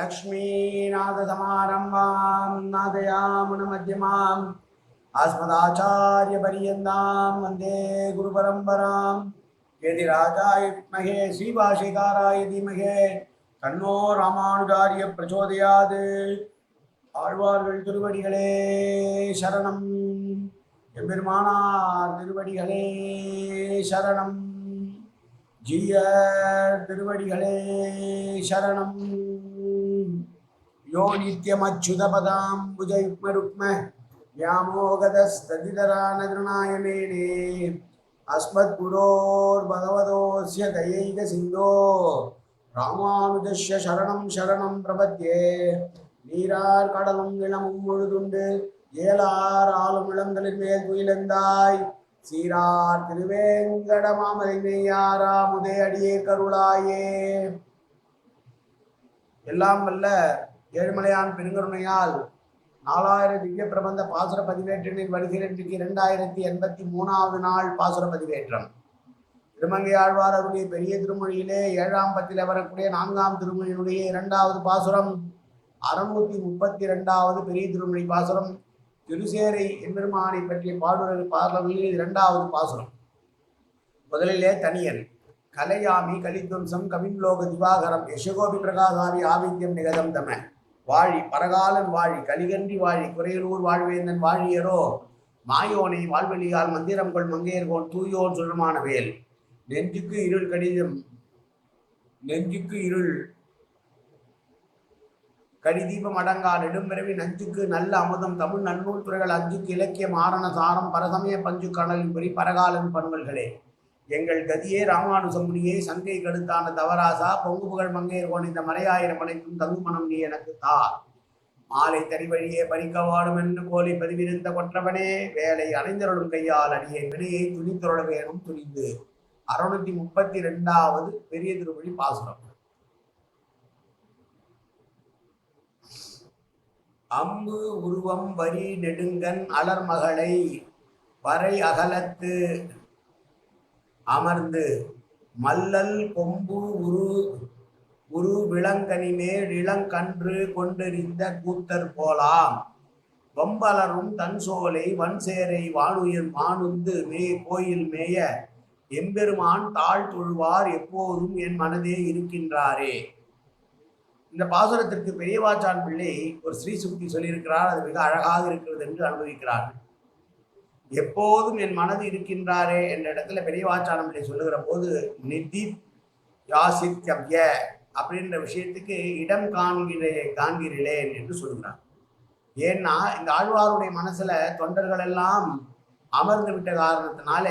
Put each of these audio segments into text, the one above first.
लक्ष्मीनाथसमारम्भां नादयामुनमध्यमाम् अस्मदाचार्यपर्यन्तां वन्दे गुरुपरम्परां यतिराजाय विद्महे श्रीभाष्यकाराय धीमहि तन्नो रामानुजार्य प्रचोदयात् ஆழ்வார்கள் திருவடிகளே சரணம் எம்பெருமானார் திருவடிகளே சரணம் ஜீயர் திருவடிகளே சரணம் யோ நித்யமச்சுதபதாம் புஜயுக்மருக்ம व्यामोगतस्तदितरानदृणाय मेने अस्मद्गुरोर्भगवतोऽस्य दयैक सिन्धो रामानुजस्य शरणं शरणं प्रपद्ये நீரார் கடலும் நிலமும் முழுதுண்டு ஏலார் ஆளும் இளங்களின் மேல் துயிலந்தாய் சீரார் திருவேங்கட மாமலை மெய்யாரா முதே அடியே கருளாயே. எல்லாம் வல்ல ஏழுமலையான் பெருங்கருணையால் 4000 திவ்ய பிரபந்த பாசுர பதிவேற்றனின் வருகிற 2083வது நாள் பாசுர பதிவேற்றம். திருமங்கை ஆழ்வார் அவருடைய பெரிய திருமொழியிலே 7ஆம் பத்தில வரக்கூடிய 4ஆம் திருமொழியினுடைய 2வது பாசுரம் 632வது பெரிய திருமொழி பாசுரம் திருசேரை எம்பெருமானை பற்றிய பாடல்களில் 2வது பாசுரம். முதலிலே தனியன் கலையாமி கலித்வம்சம் கவின்லோக திவாகரம் யசகோபி பிரகாசாமி ஆவித்யம் நிகதம் தம வாழி பரகாலன் வாழி கலிகன்றி வாழி குறையலூர் வாழ்வேந்தன் வாழியரோ மாயோனை வாழ்வெளியால் மந்திரம் கொள் மங்கையர்கோன் தூயோன் சுழமான வேல் நெஞ்சுக்கு இருள் கடிதம் நெஞ்சுக்கு இருள் கடிதீபம் அடங்கா நெடும்பிறவி நஞ்சுக்கு நல்ல அமுதம் தமிழ் நன்னூல் துறைகள் அஞ்சுக்கு இலக்கியம் ஆரண சாரம் பரசமய பஞ்சு கணலின் பொறி பரகாலன் பண்பல்களே எங்கள் கதியே ராமானுசமுனியே சங்கை கடுத்தான தவராசா பொங்கு புகழ் மங்கையர்கோன் இந்த மலையாயிரம் மலைக்கும் தங்குமணம் நீ எனக்கு தா மாலை தறிவழியே பறிக்க வாடும் என்று கோலை பதிவிருந்த கொற்றவனே வேலை அணைந்தருளும் கையால் அடியே வினையை துணித்தொருள வேணும் துணிந்து 632வது பெரிய திருமொழி பாசுரம். அம்பு உருவம் வரி நெடுங்கன் அலர்மகளை வரை அகலத்து அமர்ந்து மல்லல் கொம்பு உரு விளங்கனிமேல் இளங்கன்று கொண்டெறிந்த கூத்தர் போலாம் வம்பலரும் தன் சோலை வன்சேரை வானுயர் வானுந்து கோயில் மேய எம்பெருமான் தாழ் தொழுவார் எப்போதும் என் மனதே இருக்கின்றாரே. இந்த பாசுரத்திற்கு பெரியவாச்சான் பிள்ளை ஒரு ஸ்ரீ சுக்தி சொல்லியிருக்கிறார். அது மிக அழகாக இருக்கிறது என்று அனுபவிக்கிறார்கள். எப்போதும் என் மனது இருக்கின்றாரே என்ற இடத்துல பெரியவாச்சான் பிள்ளை சொல்லுகிற போது நிதி யாசித்யவ்ய அப்படின்ற விஷயத்துக்கு இடம் காண்கிறேன் என்று சொல்கிறார். ஏன்னா இந்த ஆழ்வாருடைய மனசுல தொண்டர்கள் எல்லாம் அமர்ந்து விட்ட காரணத்தினால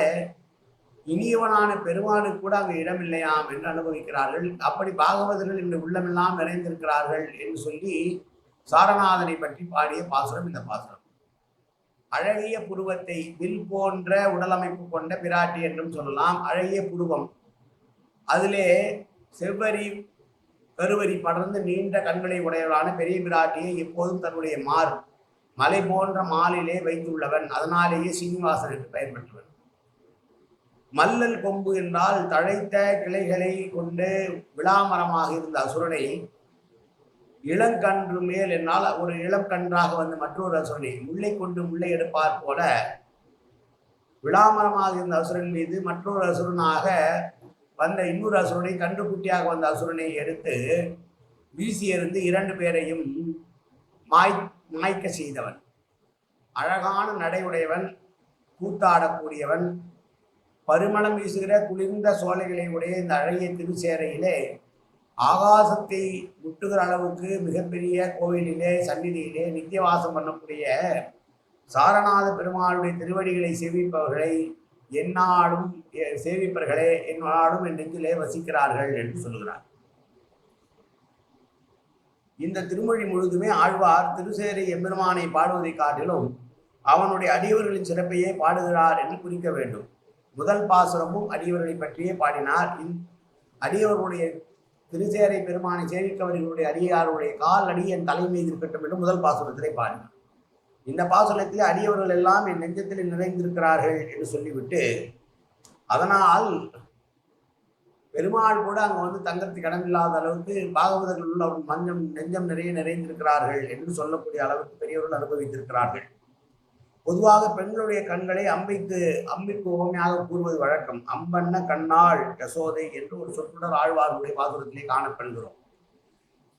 இனியவனான பெருமானுக்கு கூட அங்கு இடம் இல்லையாம் என்று அனுபவிக்கிறார்கள். அப்படி பாகவதர்கள் இந்த உள்ளமெல்லாம் நிறைந்திருக்கிறார்கள் என்று சொல்லி சாரநாதனை பற்றி பாடிய பாசுரம் இந்த பாசுரம். அழகிய புருவத்தை வில் போன்ற உடலமைப்பு கொண்ட பிராட்டி என்றும் சொல்லலாம். அழகிய புருவம், அதிலே செவ்வரி கருவரி படர்ந்து நீண்ட கண்களை உடையவளான பெரிய பிராட்டியை எப்போதும் தன்னுடைய மலை போன்ற மாலிலே வைத்துள்ளவன். அதனாலேயே சீனிவாசன் என்று பெயர் பெற்றவன். மல்லல் கொம்பு என்றால் தழைத்த கிளைகளை கொண்டு விளாமரமாக இருந்த அசுரனை, இளங்கன்று மேல் என்னால் ஒரு இளங்கன்றாக வந்து மற்றொரு அசுரனை முல்லை கொண்டு முல்லை எடுப்பார் போல விளாமரமாக இருந்த அசுரன் மீது மற்றொரு அசுரனாக வந்த இன்னொரு அசுரனை கன்றுக்குட்டியாக வந்த அசுரனை எடுத்து வீசி எறிந்து 2 பேரையும் மாய்க்க செய்தவன். அழகான நடையுடையவன், கூத்தாடக்கூடியவன், பருமணம் வீசுகிற குளிர்ந்த சோலைகளை உடைய இந்த அழகிய திருச்சேரையிலே ஆகாசத்தை முட்டுகிற அளவுக்கு மிகப்பெரிய கோவிலிலே சந்நிதியிலே நித்தியவாசம் பண்ணக்கூடிய சாரநாத பெருமாளுடைய திருவடிகளை சேவிப்பவர்களை எந்நாளும் சேவிப்பவர்களே எந்நாளும் என் நெஞ்சிலே வசிக்கிறார்கள் என்று சொல்கிறார். இந்த திருமொழி முழுதுமே ஆழ்வார் திருசேரை எம்பெருமானை பாடுவதை காட்டிலும் அவனுடைய அடியவர்களின் சிறப்பையே பாடுகிறார் என்று குறிக்க வேண்டும். முதல் பாசுரமும் அடியவர்களை பற்றியே பாடினார். அடியவர்களுடைய திருச்சேரை பெருமானை சேவிக்கவர்களுடைய அடியாருடைய கால் அடி என் தலை மீது இருக்கட்டும் என்று முதல் பாசுரத்திலே பாடினார். இந்த பாசுரத்தில் அடியவர்கள் எல்லாம் என் நெஞ்சத்தில் நிறைந்திருக்கிறார்கள் என்று சொல்லிவிட்டு, அதனால் பெருமாள் கூட அங்க வந்து தங்கறதுக்கு இடமில்லாத அளவுக்கு பாகவதர்கள் உள்ள அவர் மஞ்சம் நெஞ்சம் நிறைய நிறைந்திருக்கிறார்கள் என்று சொல்லக்கூடிய அளவுக்கு பெரியவர்கள் அனுபவித்திருக்கிறார்கள். பொதுவாக பெண்களுடைய கண்களை அம்பிக்கு உவமையாக கூறுவது வழக்கம். அம்பன்ன கண்ணாள் யசோதை என்று ஒரு சொற்றொடர் ஆழ்வார்களுடைய பாசுரத்திலே காணப்படுகிறோம்.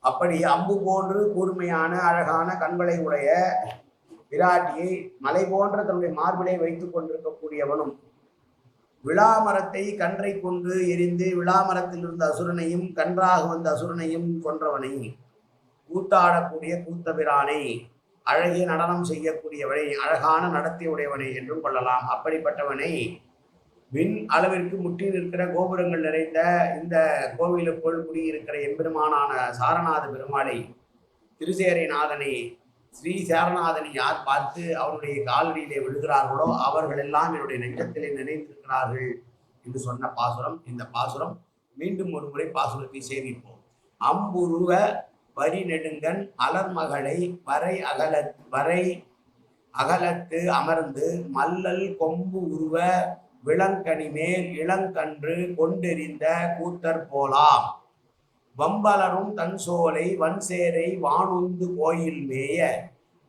அப்படி அம்பு போன்று கூர்மையான அழகான கண்களை உடைய விராட்டியை மலை போன்ற தன்னுடைய மார்பிலை வைத்துக் கொண்டிருக்கக்கூடியவனும், விளாமரத்தை கன்றை கொண்டு எரிந்து விளாமரத்தில் இருந்த அசுரனையும் கன்றாக வந்த அசுரனையும் கொன்றவனை, கூத்தாடக்கூடிய கூத்தபிரானை, அழகிய நடனம் செய்யக்கூடியவனை, அழகான நடத்தை உடையவனை என்றும் கொள்ளலாம். அப்படிப்பட்டவனை விண் அளவிற்கு முற்றி நிற்கிற கோபுரங்கள் நிறைந்த இந்த கோவிலுக்குள் குடியிருக்கிற எம்பெருமானான சாரநாத பெருமாளை, திருசேரை நாதனை, ஸ்ரீ சேரநாதனை யார் பார்த்து அவருடைய காலடியிலே விழுகிறார்களோ அவர்கள் எல்லாம் என்னுடைய நெஞ்சத்திலே நினைந்திருக்கிறார்கள் என்று சொன்ன பாசுரம் இந்த பாசுரம். மீண்டும் ஒரு முறை பாசுரத்தை சேமிப்போம். அம்புருவ வரி நெடுங்கன் அலர்மகளை வரை அகலத்து அமர்ந்து மல்லல் கொம்பு உருவ விளங்கனி மேல் இளங்கன்று கொண்டெறிந்த கூத்தர் போலாம், வம்பலரும் தன் சோலை வன்சேரை வானுந்து கோயில் மேய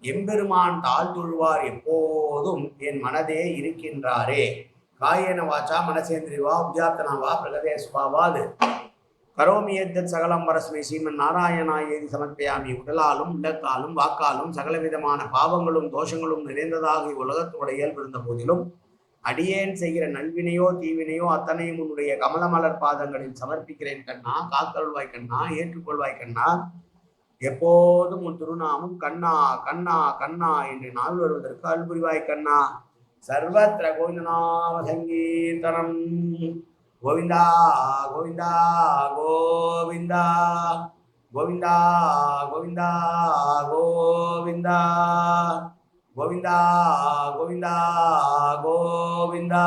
எம்பெருமான் தாழ் தொழுவார் எப்போதும் என் மனதே இருக்கின்றாரே. காயேன வாச்சா மனசேந்திரிவா உத்யாத்தனவா பிரகதேஸ்வாவாது கரோமியத்தத் சகலம் பரஸ்மை ஸ்ரீமன் நாராயணாயேதி சமர்ப்பயாமி. உடலாலும் உள்ளத்தாலும் வாக்காலும் சகலவிதமான பாவங்களும் தோஷங்களும் நிறைந்ததாக இவ்வுலகத்தோட இயல்பிருந்த போதிலும் அடியேன் செய்கிற நல்வினையோ தீவினையோ அத்தனையும் உன்னுடைய கமலமலர் பாதங்களில் சமர்ப்பிக்கிறேன் கண்ணா. காத்தருள்வாய் கண்ணா, ஏற்றுக்கொள்வாய் கண்ணா. எப்போதும் உன் திருநாமும் கண்ணா கண்ணா கண்ணா என்று நாள் வருவதற்கு அல்புரிவாய் கண்ணா. சர்வத்திர கோவிந்தநாம சங்கீர்த்தனம். கோவிந்தா கோவிந்தா கோவிந்தா கோவிந்தா கோவிந்தா கோவிந்தா கோவிந்தா கோவிந்தா கோவிந்தா.